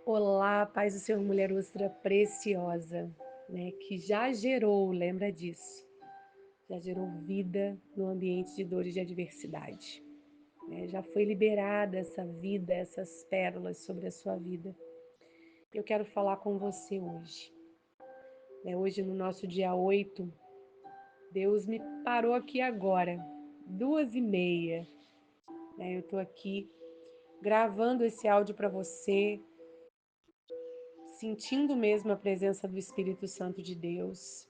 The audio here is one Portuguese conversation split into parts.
Olá, paz do Senhor, mulher ostra preciosa, né? Que já gerou, lembra disso, já gerou vida no ambiente de dor e de adversidade, né? Já foi liberada essa vida, essas pérolas sobre a sua vida. Eu quero falar com você hoje, né? Hoje, no nosso dia 8, Deus me parou aqui agora, 2h30, né? Eu tô aqui gravando esse áudio para você, sentindo mesmo a presença do Espírito Santo de Deus.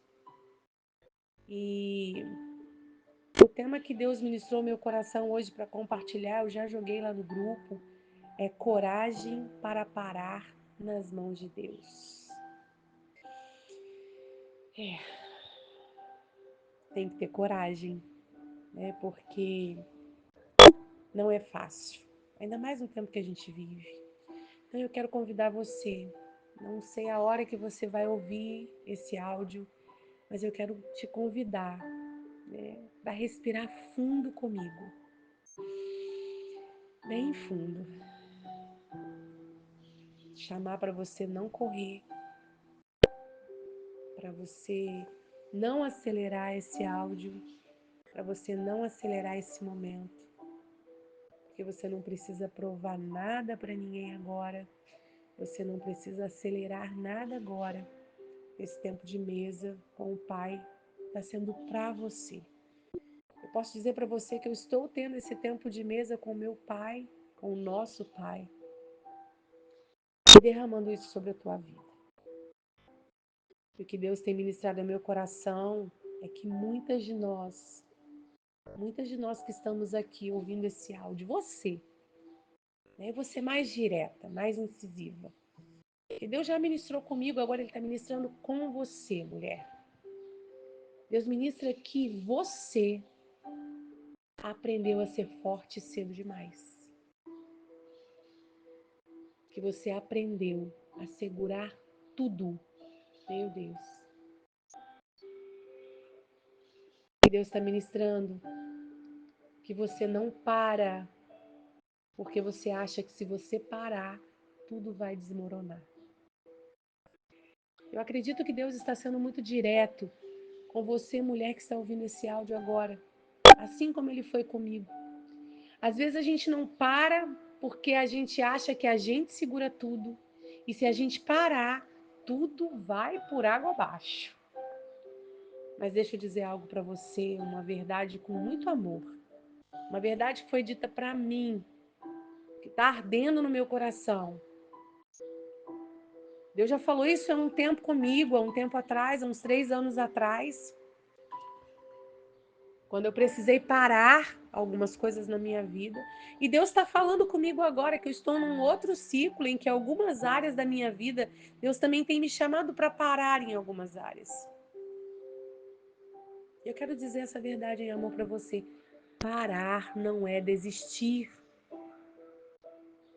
E o tema que Deus ministrou no meu coração hoje para compartilhar, eu já joguei lá no grupo, é coragem para parar nas mãos de Deus. Tem que ter coragem, né? Porque não é fácil, ainda mais no tempo que a gente vive. Então eu quero convidar você, não sei a hora que você vai ouvir esse áudio, mas eu quero te convidar, né, para respirar fundo comigo, bem fundo. Chamar para você não correr, para você não acelerar esse áudio, para você não acelerar esse momento, porque você não precisa provar nada para ninguém agora, você não precisa acelerar nada agora. Esse tempo de mesa com o Pai está sendo para você. Eu posso dizer para você que eu estou tendo esse tempo de mesa com o meu Pai, com o nosso Pai, e derramando isso sobre a tua vida. E o que Deus tem ministrado ao meu coração é que muitas de nós que estamos aqui ouvindo esse áudio, você, né? Você mais direta, mais incisiva. E Deus já ministrou comigo, agora Ele está ministrando com você, mulher. Deus ministra que você aprendeu a ser forte cedo demais. Que você aprendeu a segurar tudo. Meu Deus. E Deus está ministrando que você não para, porque você acha que se você parar, tudo vai desmoronar. Eu acredito que Deus está sendo muito direto com você, mulher que está ouvindo esse áudio agora, assim como Ele foi comigo. Às vezes a gente não para porque a gente acha que a gente segura tudo, e se a gente parar, tudo vai por água abaixo. Mas deixa eu dizer algo para você, uma verdade com muito amor. Uma verdade que foi dita para mim, que está ardendo no meu coração. Deus já falou isso há um tempo comigo, há um tempo atrás, há uns 3 anos atrás. Quando eu precisei parar algumas coisas na minha vida. E Deus está falando comigo agora que eu estou num outro ciclo em que algumas áreas da minha vida, Deus também tem me chamado para parar em algumas áreas. Eu quero dizer essa verdade em amor para você. Parar não é desistir.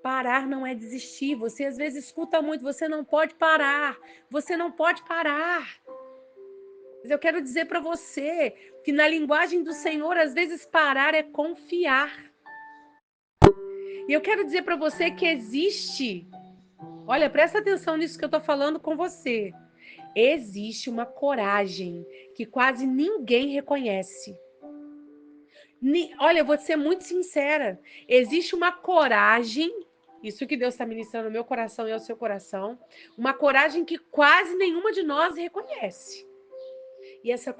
Parar não é desistir. Você às vezes escuta muito, você não pode parar. Você não pode parar. Mas eu quero dizer para você que na linguagem do Senhor, às vezes parar é confiar. E eu quero dizer para você que existe, olha, presta atenção nisso que eu estou falando com você. Existe uma coragem que quase ninguém reconhece. Olha, eu vou ser muito sincera. Existe uma coragem, isso que Deus está ministrando no meu coração e ao seu coração, uma coragem que quase nenhuma de nós reconhece. E essa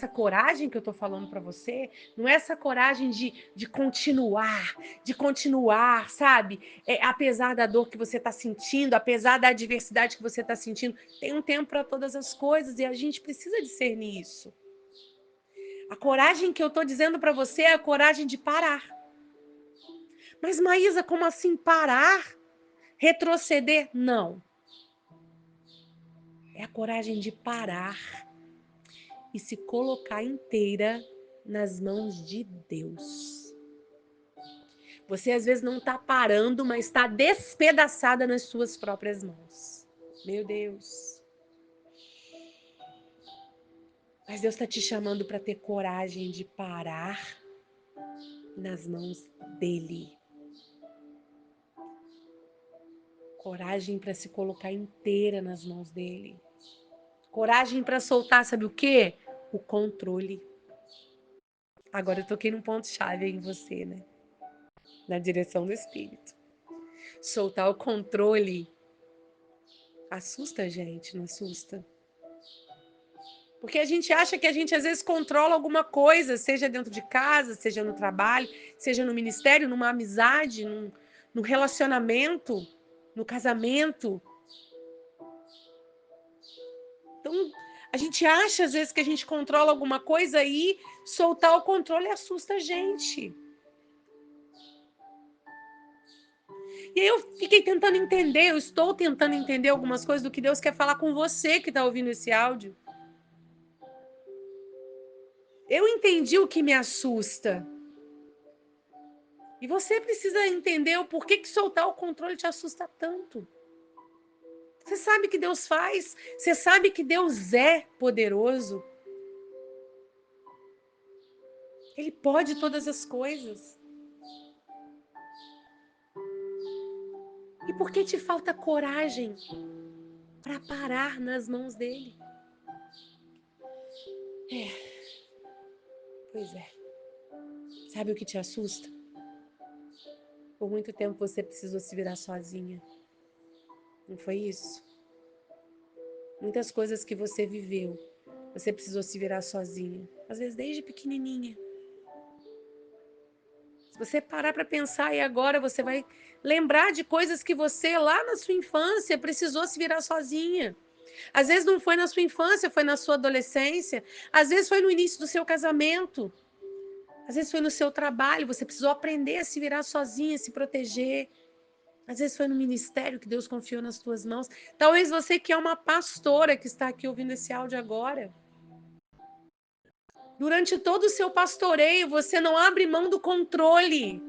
coragem que eu estou falando para você, não é essa coragem de continuar, sabe? Apesar da dor que você está sentindo, apesar da adversidade que você está sentindo, tem um tempo para todas as coisas e a gente precisa discernir isso. A coragem que eu estou dizendo para você é a coragem de parar. Mas, Maísa, como assim parar? Retroceder? Não. É a coragem de parar e se colocar inteira nas mãos de Deus. Você às vezes não está parando, mas está despedaçada nas suas próprias mãos. Meu Deus. Mas Deus está te chamando para ter coragem de parar nas mãos dele. Coragem para se colocar inteira nas mãos dele. Coragem para soltar, sabe o quê? O controle. Agora eu toquei num ponto-chave em você, né? Na direção do Espírito. Soltar o controle assusta a gente, não assusta? Porque a gente acha que a gente às vezes controla alguma coisa, seja dentro de casa, seja no trabalho, seja no ministério, numa amizade, num relacionamento, no casamento. Então, a gente acha às vezes que a gente controla alguma coisa e soltar o controle assusta a gente. E aí eu fiquei tentando entender, eu estou tentando entender algumas coisas do que Deus quer falar com você que está ouvindo esse áudio. Eu entendi o que me assusta. E você precisa entender o porquê que soltar o controle te assusta tanto. Você sabe que Deus faz, você sabe que Deus é poderoso. Ele pode todas as coisas. E por que te falta coragem para parar nas mãos dele? Pois é. Sabe o que te assusta? Por muito tempo você precisou se virar sozinha. Não foi isso? Muitas coisas que você viveu, você precisou se virar sozinha. Às vezes desde pequenininha. Se você parar para pensar e agora você vai lembrar de coisas que você lá na sua infância precisou se virar sozinha. Às vezes não foi na sua infância, foi na sua adolescência. Às vezes foi no início do seu casamento. Às vezes foi no seu trabalho, você precisou aprender a se virar sozinha, se proteger. Às vezes foi no ministério que Deus confiou nas tuas mãos. Talvez você que é uma pastora que está aqui ouvindo esse áudio agora. Durante todo o seu pastoreio, você não abre mão do controle.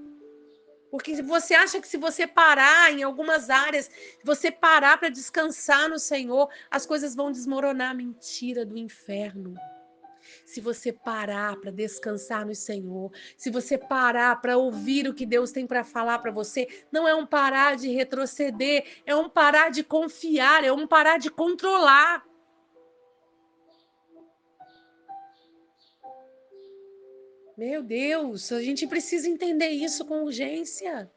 Porque você acha que se você parar em algumas áreas, você parar para descansar no Senhor, as coisas vão desmoronar. Mentira do inferno. Se você parar para descansar no Senhor, se você parar para ouvir o que Deus tem para falar para você, não é um parar de retroceder, é um parar de confiar, é um parar de controlar. Meu Deus, a gente precisa entender isso com urgência.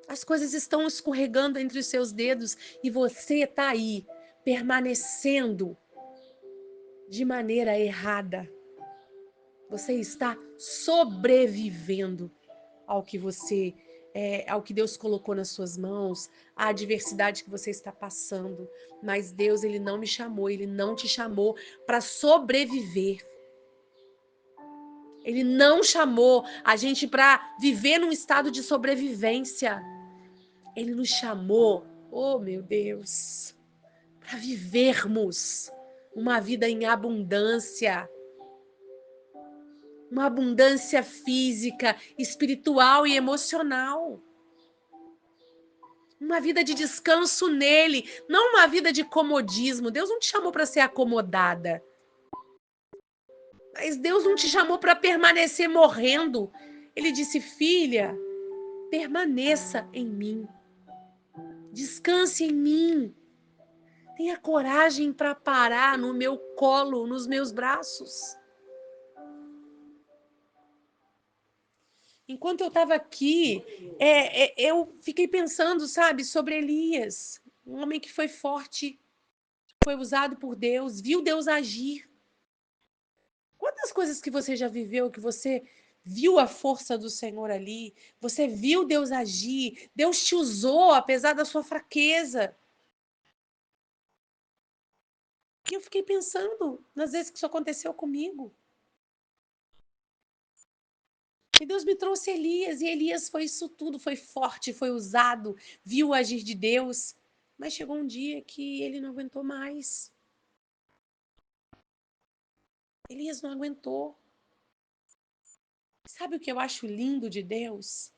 As coisas estão escorregando entre os seus dedos e você está aí, permanecendo de maneira errada. Você está sobrevivendo ao que ao que Deus colocou nas suas mãos, à adversidade que você está passando. Mas Deus, ele não me chamou, ele não te chamou para sobreviver. Ele não chamou a gente para viver num estado de sobrevivência. Ele nos chamou, oh meu Deus, para vivermos uma vida em abundância. Uma abundância física, espiritual e emocional. Uma vida de descanso nele, não uma vida de comodismo. Deus não te chamou para ser acomodada. Mas Deus não te chamou para permanecer morrendo. Ele disse: filha, permaneça em mim. Descanse em mim. Tenha coragem para parar no meu colo, nos meus braços. Enquanto eu estava aqui, eu fiquei pensando, sabe, sobre Elias. Um homem que foi forte, foi usado por Deus, viu Deus agir. Quantas coisas que você já viveu, que você viu a força do Senhor ali, você viu Deus agir, Deus te usou apesar da sua fraqueza. E eu fiquei pensando nas vezes que isso aconteceu comigo. E Deus me trouxe Elias, e Elias foi isso tudo, foi forte, foi usado, viu o agir de Deus. Mas chegou um dia que ele não aguentou mais. Elias não aguentou. Sabe o que eu acho lindo de Deus?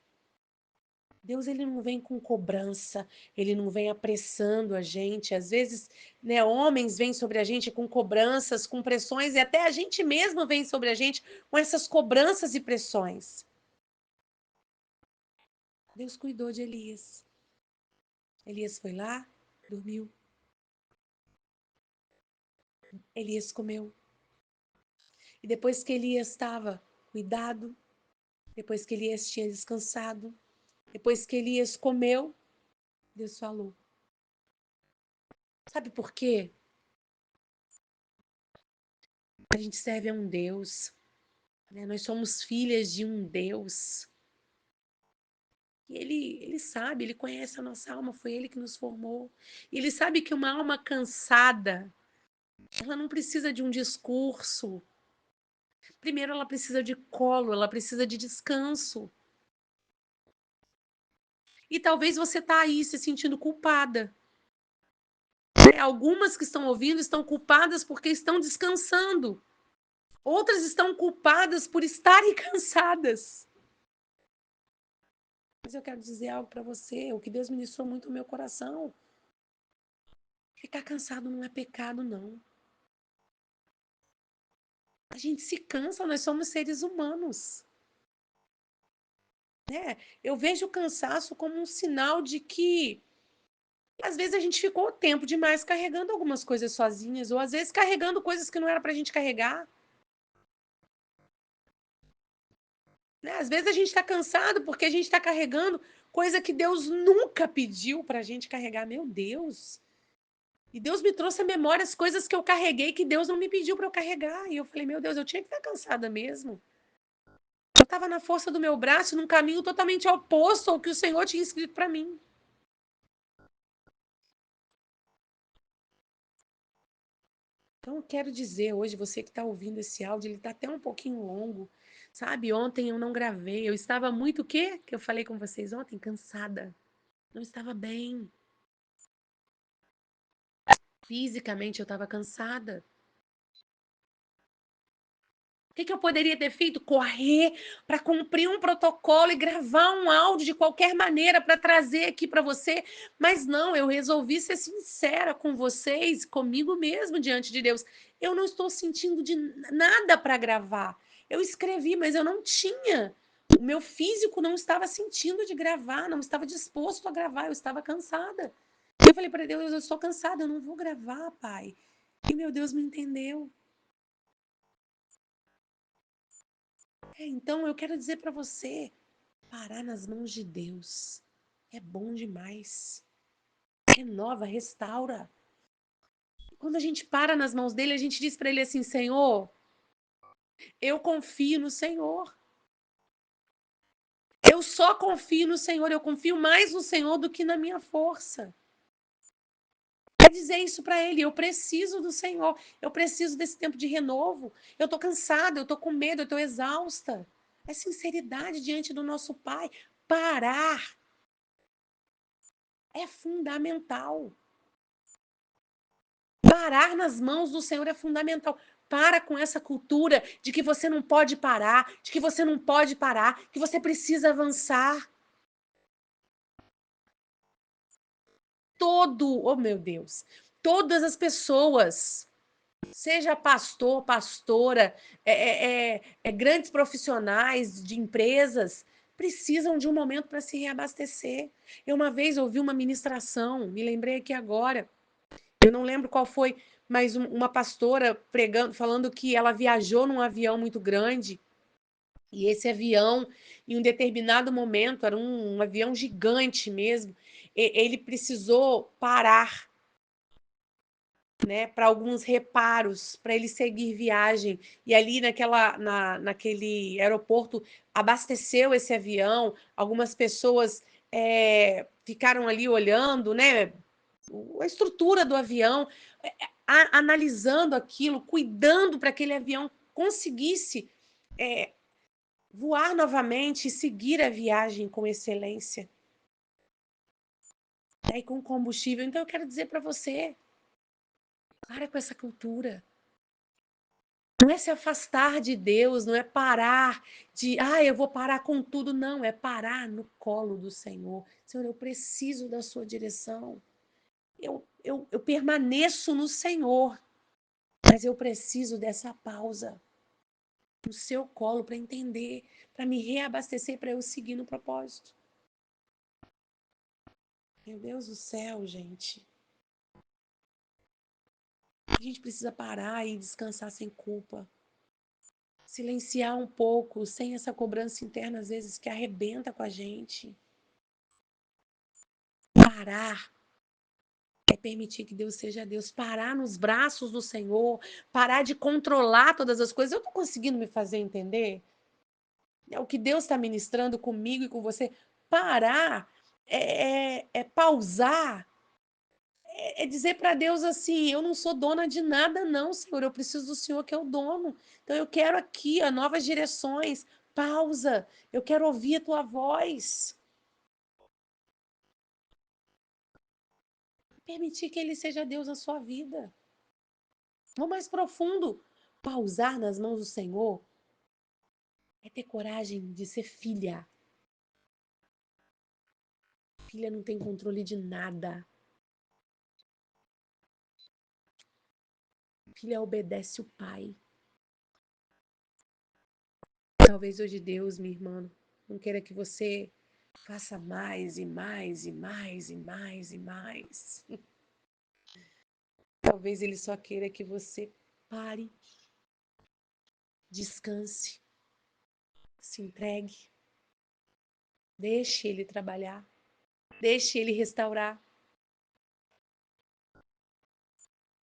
Deus, ele não vem com cobrança, ele não vem apressando a gente. Às vezes, né, homens vêm sobre a gente com cobranças, com pressões, e até a gente mesmo vem sobre a gente com essas cobranças e pressões. Deus cuidou de Elias. Elias foi lá, dormiu. Elias comeu. E depois que Elias estava cuidado, depois que Elias tinha descansado, depois que Elias comeu, Deus falou. Sabe por quê? A gente serve a um Deus, né? Nós somos filhas de um Deus. E ele sabe, ele conhece a nossa alma, foi ele que nos formou. E ele sabe que uma alma cansada, ela não precisa de um discurso. Primeiro, ela precisa de colo, ela precisa de descanso. E talvez você está aí se sentindo culpada. Algumas que estão ouvindo estão culpadas porque estão descansando. Outras estão culpadas por estarem cansadas. Mas eu quero dizer algo para você, o que Deus ministrou muito no meu coração. Ficar cansado não é pecado, não. A gente se cansa, nós somos seres humanos. Né? Eu vejo o cansaço como um sinal de que às vezes a gente ficou tempo demais carregando algumas coisas sozinhas, ou às vezes carregando coisas que não era para a gente carregar. Né? Às vezes a gente está cansado porque a gente está carregando coisa que Deus nunca pediu para a gente carregar. Meu Deus! E Deus me trouxe à memória as coisas que eu carreguei que Deus não me pediu para eu carregar. E eu falei, meu Deus, eu tinha que estar cansada mesmo. Eu estava na força do meu braço, num caminho totalmente oposto ao que o Senhor tinha escrito para mim. Então, eu quero dizer hoje, você que está ouvindo esse áudio, ele está até um pouquinho longo, sabe? Ontem eu não gravei, eu estava muito o quê? Que eu falei com vocês ontem? Cansada. Não estava bem. Fisicamente eu estava cansada. O que eu poderia ter feito? Correr para cumprir um protocolo e gravar um áudio de qualquer maneira para trazer aqui para você. Mas não, eu resolvi ser sincera com vocês, comigo mesmo diante de Deus. Eu não estou sentindo de nada para gravar. Eu escrevi, mas eu não tinha. O meu físico não estava sentindo de gravar, não estava disposto a gravar, eu estava cansada. Eu falei para Deus, eu estou cansada, eu não vou gravar, pai. E meu Deus me entendeu. Então eu quero dizer para você, parar nas mãos de Deus é bom demais. Renova, restaura. Quando a gente para nas mãos dele, a gente diz para ele assim: Senhor, eu confio no Senhor. Eu só confio no Senhor. Eu confio mais no Senhor do que na minha força. É dizer isso para ele. Eu preciso do Senhor. Eu preciso desse tempo de renovo. Eu estou cansada, eu estou com medo, eu estou exausta. É sinceridade diante do nosso Pai. Parar é fundamental. Parar nas mãos do Senhor é fundamental. Para com essa cultura de que você não pode parar, de que você não pode parar, que você precisa avançar. Oh meu Deus, todas as pessoas, seja pastor, pastora, grandes profissionais de empresas, precisam de um momento para se reabastecer. Eu uma vez ouvi uma ministração, me lembrei aqui agora, eu não lembro qual foi, mas uma pastora pregando, falando que ela viajou num avião muito grande e esse avião, em um determinado momento, era um avião gigante mesmo, ele precisou parar, né, para alguns reparos, para ele seguir viagem. E ali naquele aeroporto abasteceu esse avião, algumas pessoas ficaram ali olhando, né, a estrutura do avião, analisando aquilo, cuidando para que aquele avião conseguisse voar novamente e seguir a viagem com excelência. E com combustível. Então, eu quero dizer para você, para com essa cultura. Não é se afastar de Deus, não é parar de, eu vou parar com tudo. Não, é parar no colo do Senhor. Senhor, eu preciso da sua direção. Eu permaneço no Senhor, mas eu preciso dessa pausa no seu colo para entender, para me reabastecer, para eu seguir no propósito. Meu Deus do céu, gente. A gente precisa parar e descansar sem culpa. Silenciar um pouco, sem essa cobrança interna, às vezes, que arrebenta com a gente. Parar é permitir que Deus seja Deus. Parar nos braços do Senhor. Parar de controlar todas as coisas. Eu estou conseguindo me fazer entender? É o que Deus está ministrando comigo e com você. Parar é pausar. É dizer para Deus assim: eu não sou dona de nada, não, Senhor. Eu preciso do Senhor que é o dono. Então eu quero aqui, ó, novas direções. Pausa. Eu quero ouvir a tua voz. Permitir que Ele seja Deus na sua vida. Vou mais profundo. Pausar nas mãos do Senhor é ter coragem de ser filha. Filha não tem controle de nada. Filha obedece o pai. Talvez hoje Deus, minha irmã, não queira que você faça mais e mais e mais e mais e mais. Talvez Ele só queira que você pare, descanse, se entregue, deixe Ele trabalhar, deixe Ele restaurar,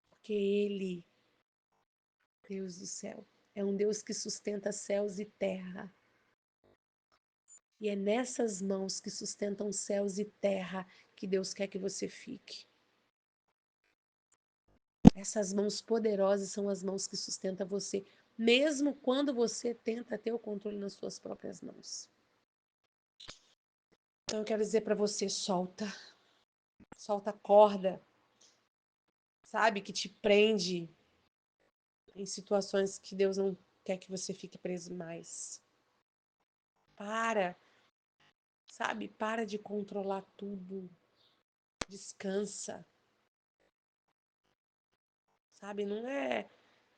porque Ele, Deus do céu, é um Deus que sustenta céus e terra. E é nessas mãos que sustentam céus e terra que Deus quer que você fique. Essas mãos poderosas são as mãos que sustentam você, mesmo quando você tenta ter o controle nas suas próprias mãos. Então eu quero dizer para você, solta. Solta a corda, sabe, que te prende em situações que Deus não quer que você fique preso mais. Para, sabe, para de controlar tudo. Descansa. Sabe,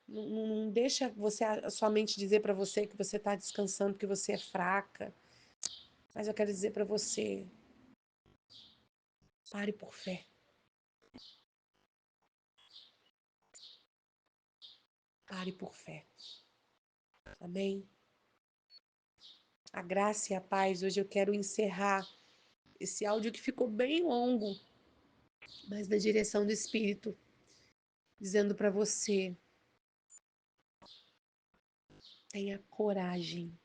não deixa você a sua mente dizer para você que você está descansando porque você é fraca. Mas eu quero dizer para você, pare por fé. Pare por fé. Amém? A graça e a paz. Hoje eu quero encerrar esse áudio que ficou bem longo, mas na direção do Espírito, dizendo para você, tenha coragem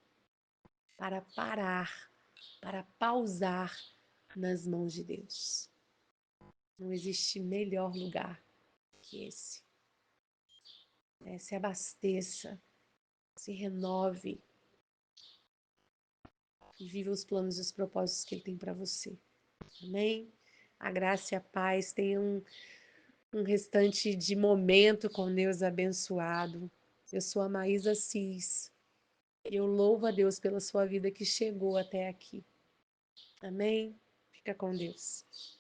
para parar, para pausar nas mãos de Deus. Não existe melhor lugar que esse. Se abasteça, se renove e viva os planos e os propósitos que Ele tem para você. Amém? A graça e a paz tenham um restante de momento com Deus abençoado. Eu sou a Maísa Assis. Eu louvo a Deus pela sua vida que chegou até aqui. Amém? Fica com Deus.